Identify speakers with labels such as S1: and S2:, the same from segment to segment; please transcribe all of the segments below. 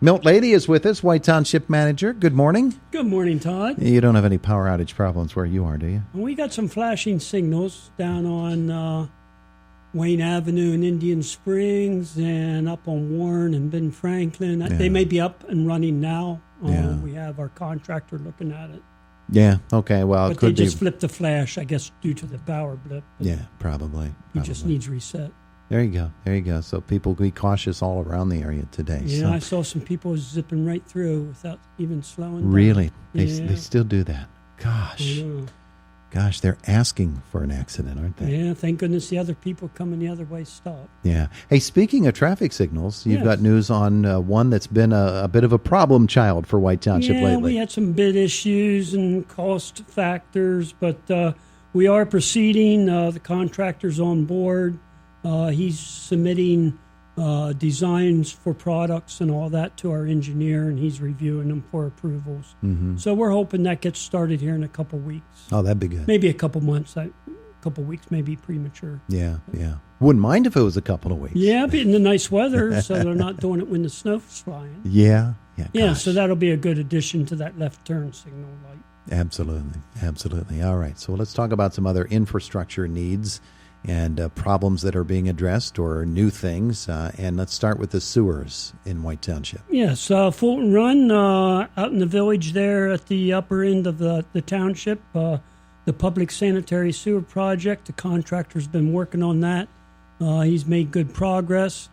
S1: Milt Lady is with us, White Township Manager. Good morning.
S2: Good morning, Todd.
S1: You don't have any power outage problems where you are, do you?
S2: We got some flashing signals down on Wayne Avenue in Indian Springs and up on Warren and Ben Franklin.
S1: Yeah.
S2: They may be up and running now.
S1: Yeah.
S2: We have our contractor looking at it.
S1: Yeah, okay, well,
S2: But
S1: it could
S2: they just
S1: be.
S2: flipped the flash, I guess, due to the power blip.
S1: Yeah, probably.
S2: He just needs reset.
S1: There you go. So people be cautious all around the area today.
S2: Yeah,
S1: so.
S2: I saw some people zipping right through without even slowing down.
S1: Really?
S2: Yeah.
S1: They still do that. Gosh, they're asking for an accident, aren't they?
S2: Yeah, thank goodness the other people coming the other way stopped.
S1: Yeah. Hey, speaking of traffic signals, you've
S2: Yes.
S1: got news on one that's been a bit of a problem child for White Township
S2: Yeah,
S1: lately.
S2: we had some bid issues and cost factors, but we are proceeding. The contractor's on board. He's submitting designs for products and all that to our engineer, and he's reviewing them for approvals.
S1: Mm-hmm.
S2: So we're hoping that gets started here in a couple weeks.
S1: Oh, that'd be good.
S2: Maybe a couple months. A couple weeks may be premature.
S1: Yeah. Wouldn't mind if it was a couple of weeks.
S2: Yeah, but in the nice weather, so they're not doing it when the snow's flying.
S1: Yeah.
S2: Yeah,
S1: Gosh.
S2: so that'll be a good addition to that left turn signal light.
S1: Absolutely. All right. So let's talk about some other infrastructure needs and problems that are being addressed or new things. And let's start with the sewers in White Township.
S2: Yes, Fulton Run out in the village there at the upper end of the township, the public sanitary sewer project. The contractor's been working on that. He's made good progress.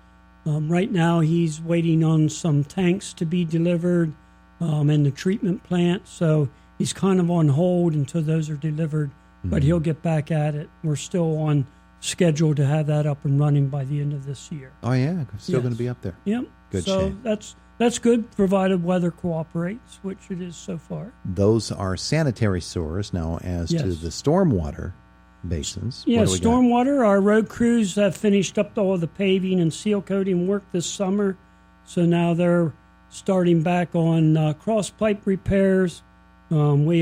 S2: Right now he's waiting on some tanks to be delivered and the treatment plant. So he's kind of on hold until those are delivered, but he'll get back at it. We're still on schedule to have that up and running by the end of this year.
S1: Oh, yeah. Still
S2: Yes.
S1: going to be up there.
S2: Yep.
S1: Good
S2: so
S1: shape.
S2: that's good, provided weather cooperates, which it is so far.
S1: Those are sanitary sewers. Now, as to
S2: Yes.
S1: the stormwater basins.
S2: Yeah,
S1: what do we got?
S2: stormwater. Our road crews have finished up all the paving and seal coating work this summer, so now they're starting back on cross pipe repairs. We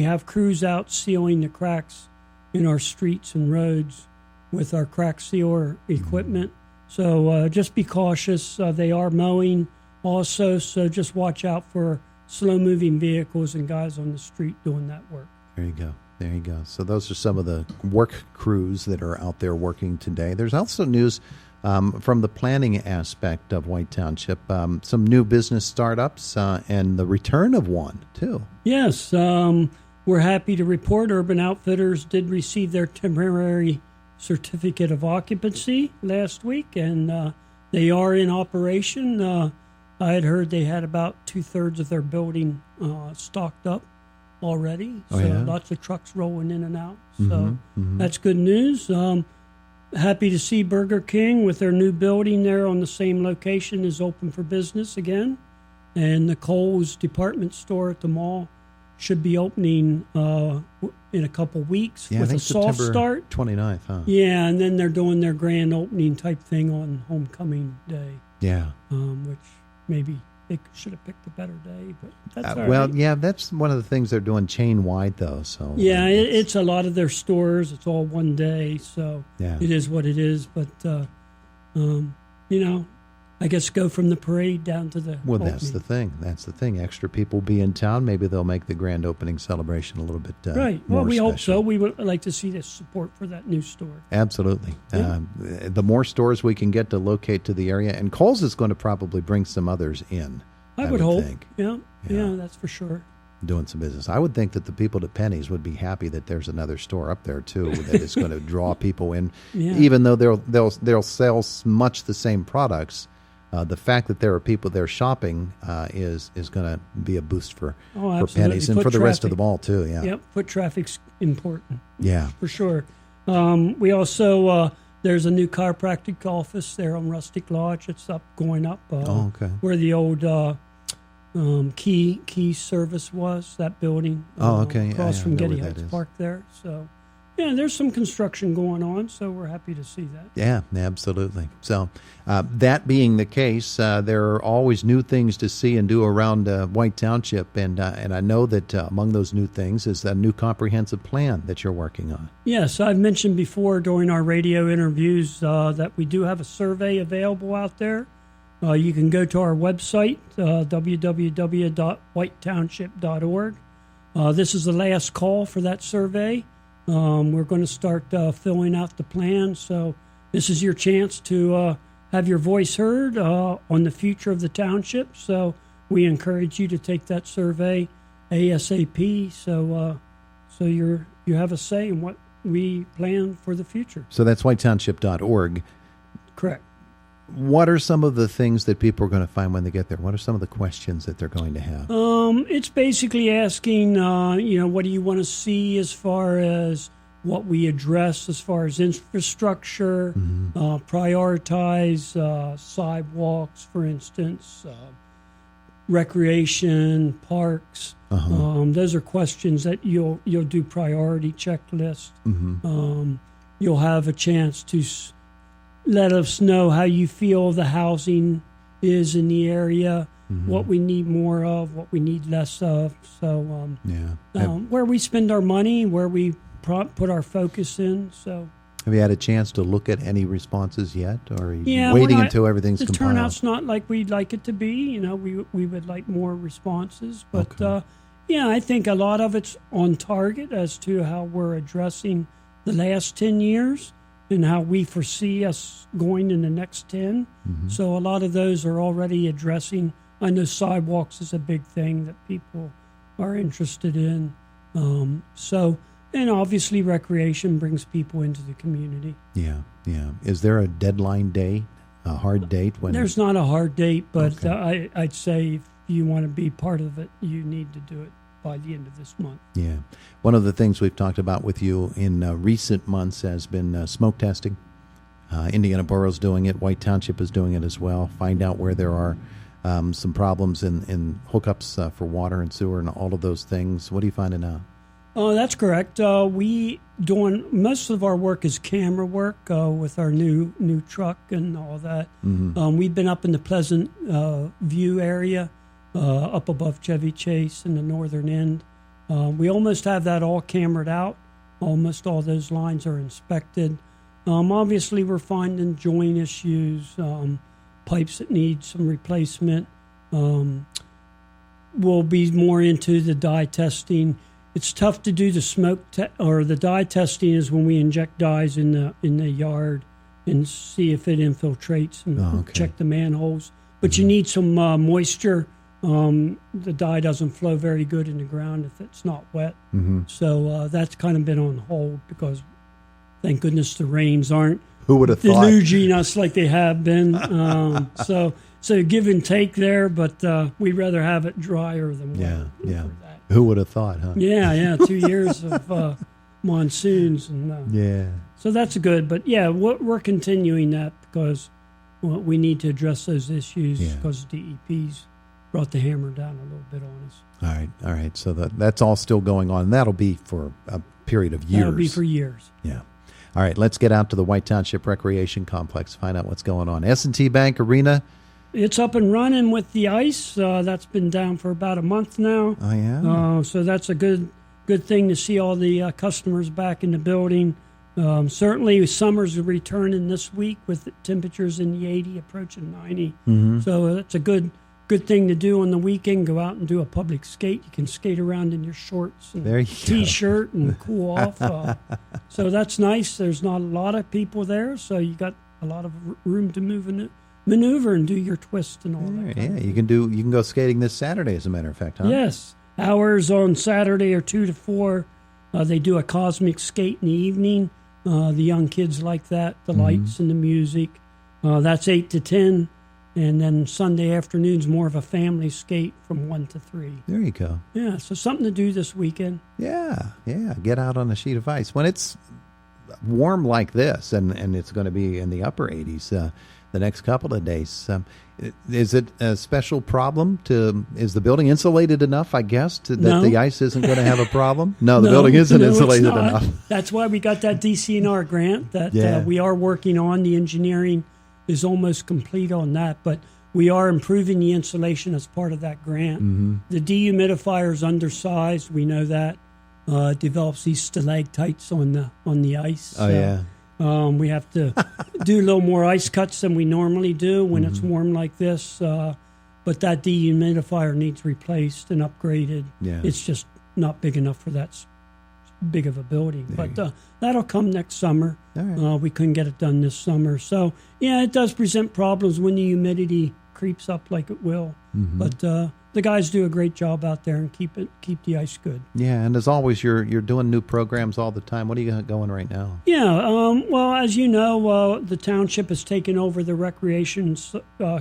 S2: have crews out sealing the cracks in our streets and roads with our crack sealer equipment. So just be cautious. They are mowing also, so just watch out for slow-moving vehicles and guys on the street doing that work.
S1: There you go. So those are some of the work crews that are out there working today. There's also news from the planning aspect of White Township, some new business startups and the return of one, too.
S2: Yes, we're happy to report Urban Outfitters did receive their temporary certificate of occupancy last week, and they are in operation. I had heard they had about 2/3 of their building stocked up already,
S1: Oh,
S2: so
S1: yeah?
S2: lots of trucks rolling in and out. So that's good news. Happy to see Burger King with their new building there on the same location is open for business again, and the Kohl's department store at the mall should be opening in a couple weeks
S1: Yeah, I
S2: with
S1: think
S2: a soft
S1: September
S2: start.
S1: 29th, huh?
S2: Yeah, and then they're doing their grand opening type thing on homecoming day,
S1: Yeah.
S2: which maybe they should have picked a better day, but that's all
S1: Well,
S2: right.
S1: yeah, that's one of the things they're doing chain-wide, though. So
S2: Yeah, it's a lot of their stores. It's all one day, so
S1: Yeah.
S2: it is what it is. But, I guess go from the parade down to the
S1: Well,
S2: opening.
S1: that's the thing. Extra people be in town. Maybe they'll make the grand opening celebration a little bit
S2: Right.
S1: more
S2: Well, we hope
S1: special.
S2: so. We would like to see the support for that new store.
S1: Absolutely.
S2: Yeah.
S1: The more stores we can get to locate to the area, and Kohl's is going to probably bring some others in.
S2: I would hope.
S1: think,
S2: Yeah,
S1: Yeah.
S2: that's for sure.
S1: doing some business. I would think that the people at Penny's would be happy that there's another store up there too that is going to draw people in,
S2: Yeah.
S1: even though they'll sell much the same products. The fact that there are people there shopping is going to be a boost for
S2: Absolutely.
S1: Penny's and
S2: Foot
S1: for the rest of
S2: traffic.
S1: the mall too. Yeah.
S2: Yep, foot traffic's important.
S1: Yeah.
S2: For sure. We also, there's a new chiropractic office there on Rustic Lodge. It's going up.
S1: Okay.
S2: Where the old key service was, that building.
S1: Oh, okay.
S2: Across
S1: I
S2: from
S1: know
S2: Getty
S1: where that
S2: Heights
S1: is.
S2: Park there. So, yeah, there's some construction going on, so we're happy to see that.
S1: Yeah, absolutely. So that being the case, there are always new things to see and do around White Township, and I know that among those new things is a new comprehensive plan that you're working on.
S2: Yes, I've mentioned before during our radio interviews that we do have a survey available out there. You can go to our website, www.whitetownship.org. This is the last call for that survey. We're going to start filling out the plan. So this is your chance to have your voice heard on the future of the township. So we encourage you to take that survey ASAP. So you have a say in what we plan for the future.
S1: So that's whitetownship.org.
S2: Correct.
S1: What are some of the things that people are going to find when they get there? What are some of the questions that they're going to have?
S2: It's basically asking, what do you want to see as far as what we address as far as infrastructure, prioritize sidewalks, for instance, recreation, parks. Those are questions that you'll do priority checklist. You'll have a chance to let us know how you feel the housing is in the area, what we need more of, what we need less of. So where we spend our money, where we put our focus in. So
S1: have you had a chance to look at any responses yet, or are you waiting until everything's compiled?
S2: The turnout's not like we'd like it to be. We would like more responses, but I think a lot of it's on target as to how we're addressing the last 10 years and how we foresee us going in the next 10. So a lot of those are already addressing. I know sidewalks is a big thing that people are interested in. And obviously recreation brings people into the community. Yeah.
S1: Is there a deadline date, a hard date?
S2: There's not a hard date, but I'd say if you want to be part of it, you need to do it by the end of this month. Yeah.
S1: One of the things we've talked about with you in recent months has been smoke testing. Indiana Borough's doing it. White Township is doing it as well. Find out where there are some problems in hookups for water and sewer and all of those things. What are you finding out?
S2: Oh, that's correct. We doing most of our work is camera work with our new truck and all that. We've been up in the Pleasant View area, up above Chevy Chase in the northern end. We almost have that all cameraed out. Almost all those lines are inspected. Obviously, we're finding joint issues, pipes that need some replacement. We'll be more into the dye testing. It's tough to do the the dye testing is when we inject dyes in the yard and see if it infiltrates and check the manholes. But you need some moisture. The dye doesn't flow very good in the ground if it's not wet. So that's kind of been on hold because, thank goodness, the rains aren't deluging us like they have been. So give and take there, but we'd rather have it drier than wet.
S1: Yeah. Who would have thought, huh?
S2: Yeah. 2 years of monsoons. And, so that's good. But, we're continuing that because we need to address those issues because DEP's brought the hammer down a little bit on us.
S1: All right. So that's all still going on. That'll be for a period of years.
S2: That'll be for years.
S1: Yeah. All right. Let's get out to the White Township Recreation Complex, find out what's going on. S&T Bank Arena.
S2: It's up and running with the ice. That's been down for about a month now.
S1: Oh, yeah?
S2: So that's a good thing to see all the customers back in the building. Certainly, summer's returning this week with temperatures in the 80, approaching 90. So that's a good thing to do on the weekend. Go out and do a public skate. You can skate around in your shorts and T-shirt and cool off. So that's nice. There's not a lot of people there, so you got a lot of room to maneuver and do your twist and all that.
S1: Yeah, you can go skating this Saturday, as a matter of fact, huh?
S2: Yes. Hours on Saturday are 2 to 4. They do a cosmic skate in the evening. The young kids like that, the lights and the music. That's 8 to 10. And then Sunday afternoon's more of a family skate from 1 to 3.
S1: There you go.
S2: Yeah, so something to do this weekend.
S1: Yeah. Get out on a sheet of ice. When it's warm like this, and it's going to be in the upper 80s, the next couple of days. Is it a special problem? Is the building insulated enough, I guess, that the ice isn't going to have a problem? No, the building isn't insulated enough.
S2: That's why we got that DCNR grant that we are working on. The engineering is almost complete on that, but we are improving the insulation as part of that grant. The dehumidifier is undersized. We know that. It develops these stalactites on the ice. We have to do a little more ice cuts than we normally do when it's warm like this. But that dehumidifier needs replaced and upgraded.
S1: Yeah.
S2: It's just not big enough for that big of a building. But that'll come next summer.
S1: All right.
S2: We couldn't get it done this summer. So, yeah, it does present problems when the humidity creeps up like it will. But the guys do a great job out there and keep the ice good.
S1: Yeah, and as always, you're doing new programs all the time. What do you got going right now?
S2: Yeah, well, as you know, the township has taken over the Recreation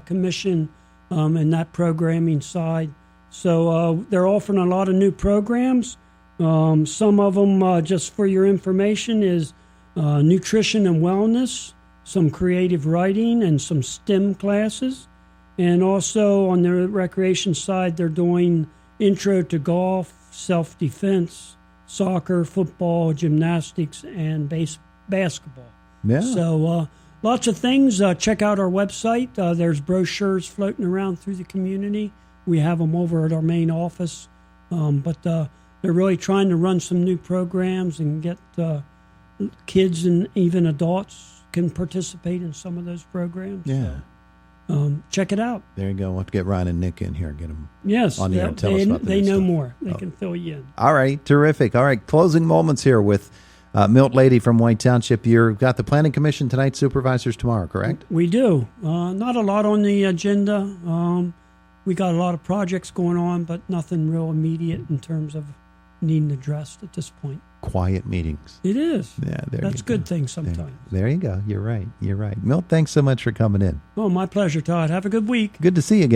S2: Commission and that programming side. So they're offering a lot of new programs. Some of them, just for your information, is nutrition and wellness, some creative writing, and some STEM classes. And also on the recreation side, they're doing intro to golf, self-defense, soccer, football, gymnastics, and basketball.
S1: Yeah.
S2: So lots of things. Check out our website. There's brochures floating around through the community. We have them over at our main office. But they're really trying to run some new programs and get kids and even adults can participate in some of those programs.
S1: Yeah.
S2: Check it out.
S1: There you go. We'll have to get Ron and Nick in here, get them
S2: Yes,
S1: on the air and tell us about the
S2: they
S1: new
S2: know
S1: stuff.
S2: more. They can fill you in.
S1: All right, terrific. All right, closing moments here with Milt Lady from White Township. You've got the Planning Commission tonight, supervisors tomorrow, correct?
S2: We do. Not a lot on the agenda. We got a lot of projects going on, but nothing real immediate in terms of needing addressed at this point.
S1: Quiet meetings.
S2: It is.
S1: Yeah,
S2: That's a good thing sometimes.
S1: There you go. You're right. Milt, thanks so much for coming in.
S2: Oh, my pleasure, Todd. Have a good week.
S1: Good to see you again.